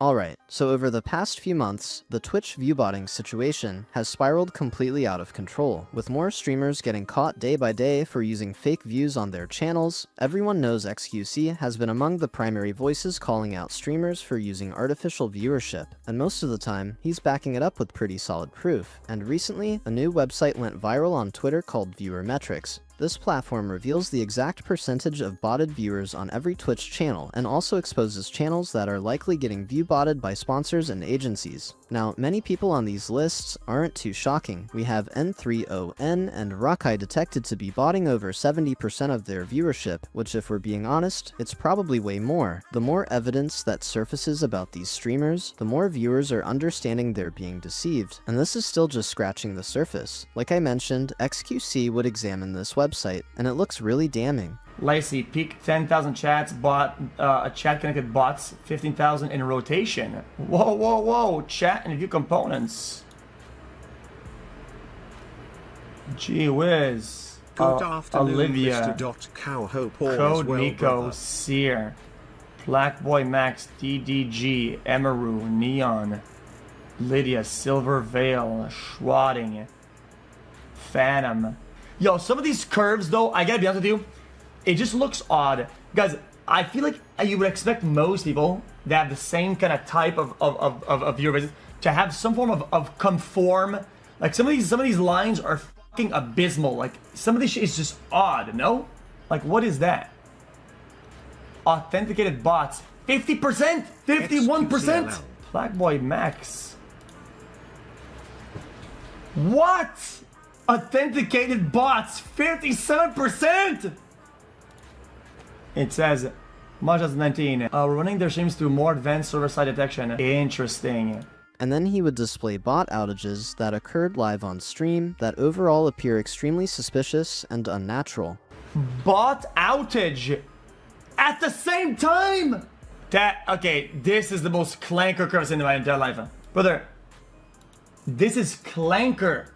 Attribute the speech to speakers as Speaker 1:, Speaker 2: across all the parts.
Speaker 1: Alright, so over the past few months, the Twitch viewbotting situation has spiraled completely out of control, with more streamers getting caught day by day for using fake views on their channels. Everyone knows XQC has been among the primary voices calling out streamers for using artificial viewership, and most of the time, he's backing it up with pretty solid proof. And recently, a new website went viral on Twitter called Viewer Metrics. This platform reveals the exact percentage of botted viewers on every Twitch channel and also exposes channels that are likely getting view-botted by sponsors and agencies. Now, many people on these lists aren't too shocking. We have N3ON and Rakai detected to be botting over 70% of their viewership, which if we're being honest, it's probably way more. The more evidence that surfaces about these streamers, the more viewers are understanding they're being deceived. And this is still just scratching the surface. Like I mentioned, XQC would examine this website, and it looks really damning.
Speaker 2: Lacy, peak 10,000 chats, a chat connected bots, 15,000 in rotation. Whoa, whoa, whoa, chat and view components. Gee whiz.
Speaker 3: Good afternoon,
Speaker 2: Olivia.
Speaker 3: Mr. Cowhope,
Speaker 2: Code
Speaker 3: well,
Speaker 2: Nico,
Speaker 3: brother.
Speaker 2: Sear, Blackboy Max, DDG, Emeru, Neon, Lydia, Silver Veil, Schwadding, Phantom. Yo, some of these curves though, I gotta be honest with you, it just looks odd. Guys, I feel like you would expect most people that have the same kind of type of viewer base to have some form of conform. Like some of these lines are fucking abysmal. Like some of this shit is just odd, no? Like what is that? Authenticated bots, 50%, 51%. Blackboy Max. What? Authenticated bots, 57%. It says, March 2019, running their streams through more advanced server-side detection. Interesting.
Speaker 1: And then he would display bot outages that occurred live on stream that overall appear extremely suspicious and unnatural.
Speaker 2: Bot outage at the same time. Okay, this is the most clanker curve I've seen in my entire life. Brother, this is clanker.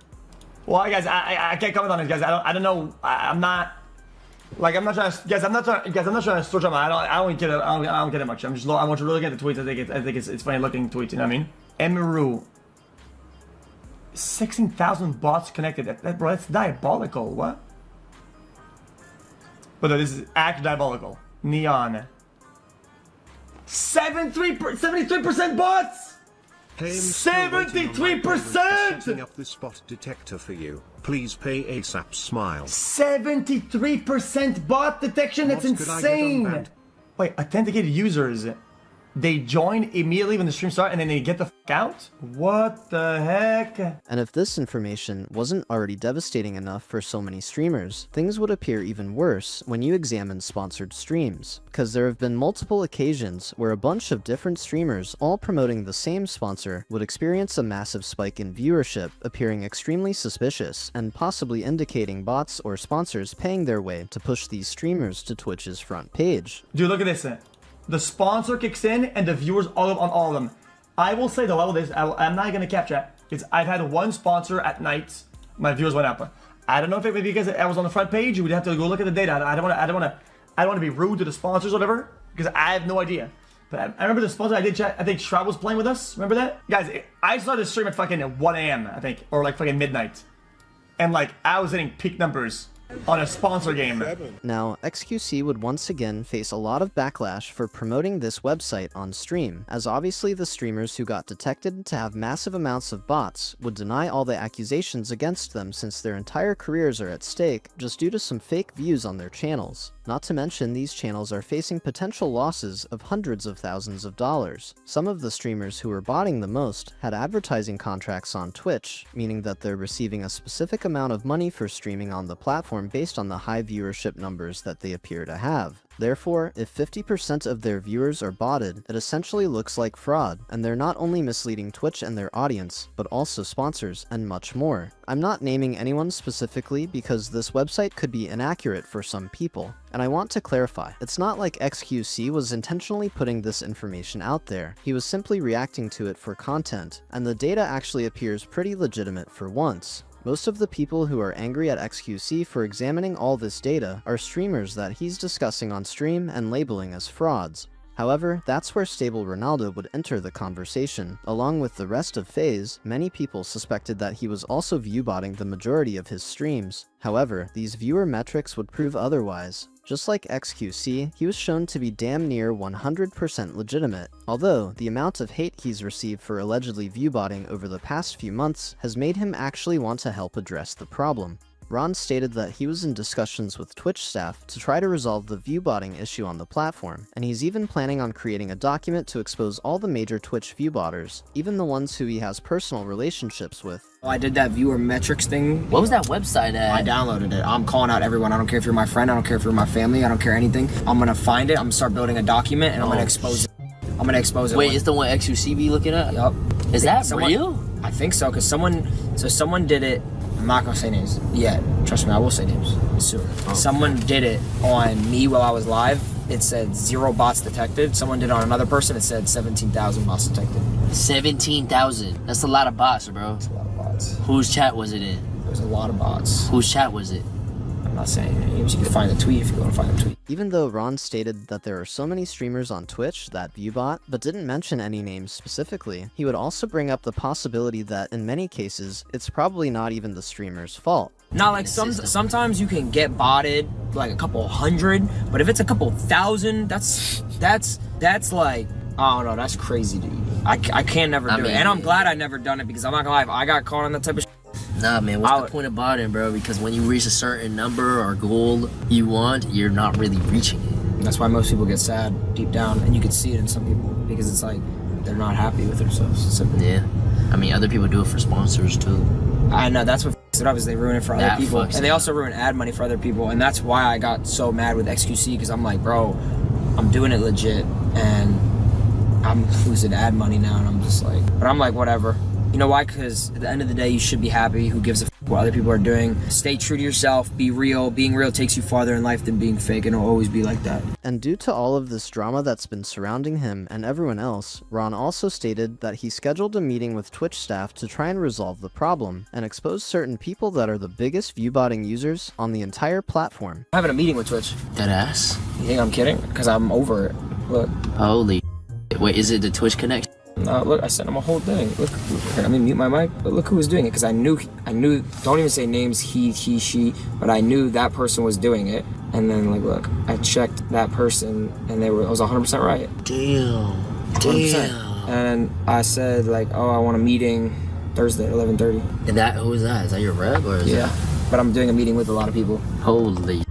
Speaker 2: Well, guys, I can't comment on it, guys. I don't know. I'm not trying to, guys. I'm not trying to search on my. I don't get it much. I want to really get the tweets. I think it's funny looking tweets. You know what I mean? Emeru. 16,000 bots connected. Bro, that's diabolical. What? But this is actually diabolical. Neon. 73% bots. 73%!
Speaker 3: Setting up the spot detector for you. Please pay ASAP. Smile.
Speaker 2: 73% bot detection. That's insane. Wait, authenticated users. They join immediately when the stream starts and then they get the fuck out? What the heck?
Speaker 1: And if this information wasn't already devastating enough for so many streamers, things would appear even worse when you examine sponsored streams. Because there have been multiple occasions where a bunch of different streamers all promoting the same sponsor would experience a massive spike in viewership, appearing extremely suspicious, and possibly indicating bots or sponsors paying their way to push these streamers to Twitch's front page.
Speaker 2: Dude, look at this. The sponsor kicks in and the viewers all up on all of them. I will say though, I'm not gonna cap chat. I've had one sponsor at night, my viewers went up. I don't know if it maybe because I was on the front page, you would have to go look at the data. I don't want to be rude to the sponsors or whatever, because I have no idea. But I remember the sponsor I did chat, I think Shroud was playing with us, remember that? Guys, I started the stream at fucking 1 AM, I think, or like fucking midnight. And like, I was hitting peak numbers on a sponsor game.
Speaker 1: Now, XQC would once again face a lot of backlash for promoting this website on stream, as obviously the streamers who got detected to have massive amounts of bots would deny all the accusations against them since their entire careers are at stake just due to some fake views on their channels. Not to mention, these channels are facing potential losses of hundreds of thousands of dollars. Some of the streamers who were botting the most had advertising contracts on Twitch, meaning that they're receiving a specific amount of money for streaming on the platform based on the high viewership numbers that they appear to have. Therefore, if 50% of their viewers are botted, it essentially looks like fraud, and they're not only misleading Twitch and their audience, but also sponsors and much more. I'm not naming anyone specifically because this website could be inaccurate for some people. And I want to clarify, it's not like XQC was intentionally putting this information out there. He was simply reacting to it for content, and the data actually appears pretty legitimate for once. Most of the people who are angry at XQC for examining all this data are streamers that he's discussing on stream and labeling as frauds. However, that's where Stable Ronaldo would enter the conversation. Along with the rest of FaZe, many people suspected that he was also viewbotting the majority of his streams. However, these viewer metrics would prove otherwise. Just like XQC, he was shown to be damn near 100% legitimate, although the amount of hate he's received for allegedly viewbotting over the past few months has made him actually want to help address the problem. Ron stated that he was in discussions with Twitch staff to try to resolve the viewbotting issue on the platform, and he's even planning on creating a document to expose all the major Twitch viewbotters, even the ones who he has personal relationships with.
Speaker 4: I did that viewer metrics thing.
Speaker 5: What was that website at?
Speaker 4: I downloaded it. I'm calling out everyone. I don't care if you're my friend. I don't care if you're my family. I don't care anything. I'm gonna find it. I'm gonna start building a document, and I'm gonna expose it. I'm gonna expose it.
Speaker 5: Wait, it's the one XUC be looking at?
Speaker 4: Yup.
Speaker 5: Is that real?
Speaker 4: I think so, because someone did it. I'm not gonna say names yet. Trust me, I will say names soon. Oh, someone did it on me while I was live. It said 0 bots detected. Someone did it on another person. It said 17,000 bots detected.
Speaker 5: 17,000. That's a lot of bots, bro.
Speaker 4: That's a lot of bots.
Speaker 5: Whose chat was it in?
Speaker 4: There was a lot of bots.
Speaker 5: Whose chat was it?
Speaker 4: I'm not saying names. You can find the tweet if you want to find the tweet.
Speaker 1: Even though Ron stated that there are so many streamers on Twitch that viewbot, but didn't mention any names specifically, he would also bring up the possibility that in many cases, it's probably not even the streamer's fault.
Speaker 4: Not like sometimes you can get botted like a couple hundred, but if it's a couple thousand, that's like, I don't know, that's crazy, dude. I can never do it, and I'm glad I never done it, because I'm not gonna lie, if I got caught on that type of
Speaker 5: Nah, man, what's the point of botting, bro? Because when you reach a certain number or goal you want, you're not really reaching it.
Speaker 4: That's why most people get sad deep down, and you can see it in some people, because it's like they're not happy with themselves.
Speaker 5: Yeah, I mean, other people do it for sponsors too.
Speaker 4: I know, that's what f***s it up, is they ruin it for other people, and they also ruin ad money for other people, and that's why I got so mad with XQC, because I'm like, bro, I'm doing it legit, and I'm losing ad money now, and I'm just like, but I'm like, whatever. You know why? Because at the end of the day, you should be happy. Who gives a f what other people are doing? Stay true to yourself. Be real. Being real takes you farther in life than being fake, and it'll always be like that.
Speaker 1: And due to all of this drama that's been surrounding him and everyone else, Ron also stated that he scheduled a meeting with Twitch staff to try and resolve the problem and expose certain people that are the biggest viewbotting users on the entire platform.
Speaker 4: I'm having a meeting with Twitch.
Speaker 5: Deadass?
Speaker 4: You think I'm kidding? Because I'm over it. Look.
Speaker 5: Holy. Wait, is it the Twitch connection?
Speaker 4: Look, I sent him a whole thing. Look, let me mute my mic. But look who was doing it, because I knew. Don't even say names. He, she. But I knew that person was doing it. And then, like, look, I checked that person, and it was 100% right.
Speaker 5: Damn.
Speaker 4: 100%. And I said, like, oh, I want a meeting Thursday at 11:30.
Speaker 5: And who is that? Is that your rep or is
Speaker 4: yeah? But I'm doing a meeting with a lot of people.
Speaker 5: Holy,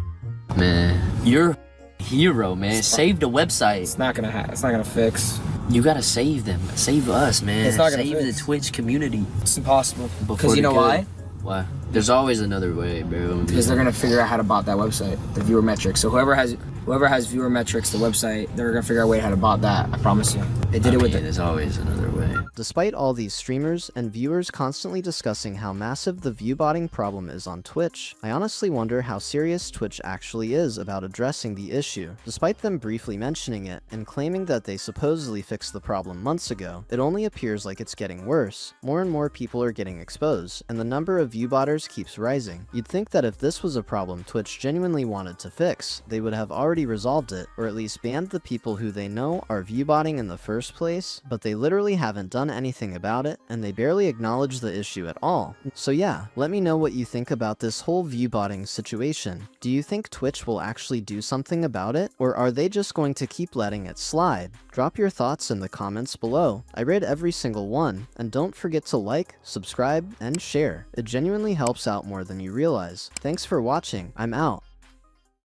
Speaker 5: man, you're a hero, man. Save the website.
Speaker 4: It's not gonna fix.
Speaker 5: You gotta save them. Save us, man.
Speaker 4: It's not gonna
Speaker 5: save
Speaker 4: fix.
Speaker 5: the Twitch community.
Speaker 4: It's impossible. Because you know why?
Speaker 5: Why? There's always another way, bro.
Speaker 4: Because they're gonna figure out how to bot that website, the viewer metrics. So whoever has viewer metrics, the website, they're gonna figure out a way how to bot that. I promise you. They did it with it.
Speaker 5: There's always another way.
Speaker 1: Despite all these streamers and viewers constantly discussing how massive the viewbotting problem is on Twitch, I honestly wonder how serious Twitch actually is about addressing the issue. Despite them briefly mentioning it and claiming that they supposedly fixed the problem months ago, it only appears like it's getting worse. More and more people are getting exposed, and the number of viewbotters keeps rising. You'd think that if this was a problem Twitch genuinely wanted to fix, they would have already resolved it, or at least banned the people who they know are viewbotting in the first place, but they literally haven't done anything about it, and they barely acknowledge the issue at all. So yeah, let me know what you think about this whole viewbotting situation. Do you think Twitch will actually do something about it, or are they just going to keep letting it slide? Drop your thoughts in the comments below. I read every single one, and don't forget to like, subscribe, and share. It genuinely helps out more than you realize. Thanks for watching. I'm out.